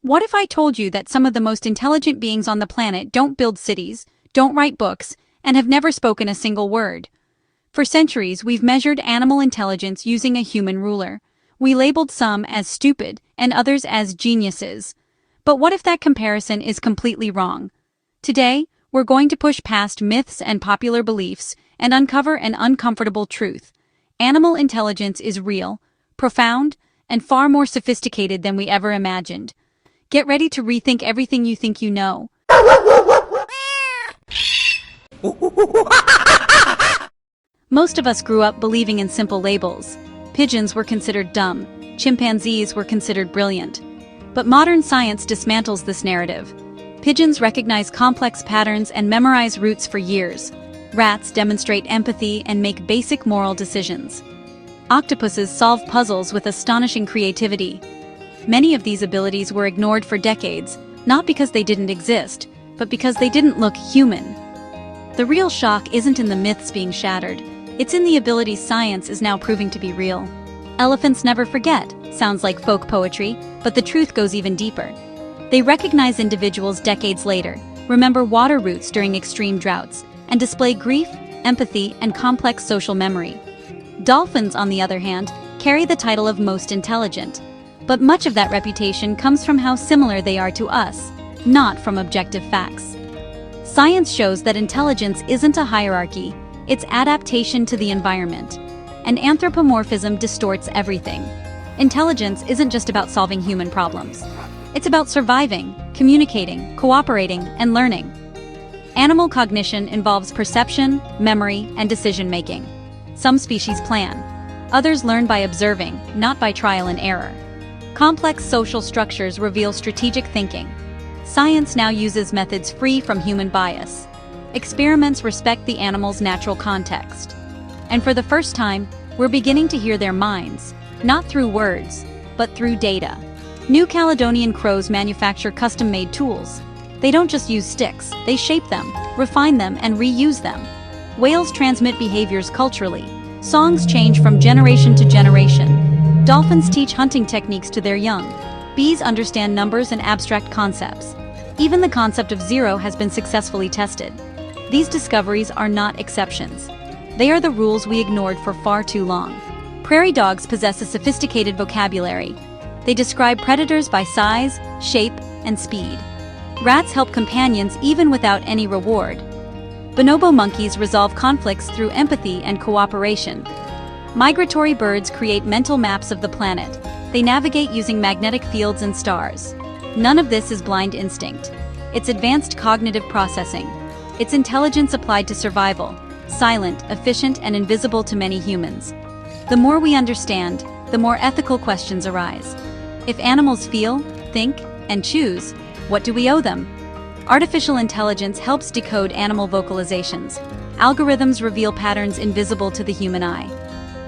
What if I told you that some of the most intelligent beings on the planet don't build cities, don't write books, and have never spoken a single word? For centuries, we've measured animal intelligence using a human ruler. We labeled some as stupid and others as geniuses. But what if that comparison is completely wrong? Today, we're going to push past myths and popular beliefs and uncover an uncomfortable truth. Animal intelligence is real, profound, and far more sophisticated than we ever imagined. Get ready to rethink everything you think you know. Most of us grew up believing in simple labels. Pigeons were considered dumb, chimpanzees were considered brilliant. But modern science dismantles this narrative. Pigeons recognize complex patterns and memorize routes for years. Rats demonstrate empathy and make basic moral decisions. Octopuses solve puzzles with astonishing creativity. Many of these abilities were ignored for decades, not because they didn't exist, but because they didn't look human. The real shock isn't in the myths being shattered, it's in the abilities science is now proving to be real. Elephants never forget, sounds like folk poetry, but the truth goes even deeper. They recognize individuals decades later, remember water routes during extreme droughts, and display grief, empathy, and complex social memory. Dolphins, on the other hand, carry the title of most intelligent. But much of that reputation comes from how similar they are to us, not from objective facts. Science shows that intelligence isn't a hierarchy, it's adaptation to the environment. And anthropomorphism distorts everything. Intelligence isn't just about solving human problems. It's about surviving, communicating, cooperating, and learning. Animal cognition involves perception, memory, and decision-making. Some species plan. Others learn by observing, not by trial and error. Complex social structures reveal strategic thinking. Science now uses methods free from human bias. Experiments respect the animal's natural context. And for the first time, we're beginning to hear their minds, not through words, but through data. New Caledonian crows manufacture custom-made tools. They don't just use sticks, they shape them, refine them, and reuse them. Whales transmit behaviors culturally. Songs change from generation to generation. Dolphins teach hunting techniques to their young. Bees understand numbers and abstract concepts. Even the concept of zero has been successfully tested. These discoveries are not exceptions. They are the rules we ignored for far too long. Prairie dogs possess a sophisticated vocabulary. They describe predators by size, shape, and speed. Rats help companions even without any reward. Bonobo monkeys resolve conflicts through empathy and cooperation. Migratory birds create mental maps of the planet. They navigate using magnetic fields and stars. None of this is blind instinct. It's advanced cognitive processing. It's intelligence applied to survival, silent, efficient, and invisible to many humans. The more we understand, the more ethical questions arise. If animals feel, think, and choose, what do we owe them? Artificial intelligence helps decode animal vocalizations. Algorithms reveal patterns invisible to the human eye.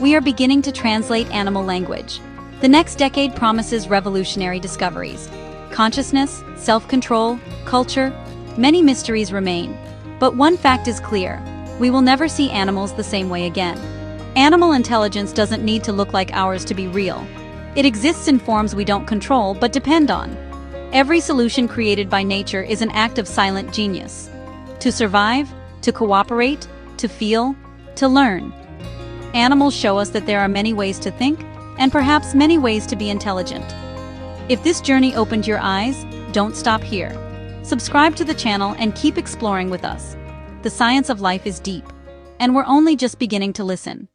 We are beginning to translate animal language. The next decade promises revolutionary discoveries. Consciousness, self-control, culture, many mysteries remain. But one fact is clear: we will never see animals the same way again. Animal intelligence doesn't need to look like ours to be real. It exists in forms we don't control but depend on. Every solution created by nature is an act of silent genius. To survive, to cooperate, to feel, to learn. Animals show us that there are many ways to think, and perhaps many ways to be intelligent. If this journey opened your eyes, don't stop here. Subscribe to the channel and keep exploring with us. The science of life is deep, and we're only just beginning to listen.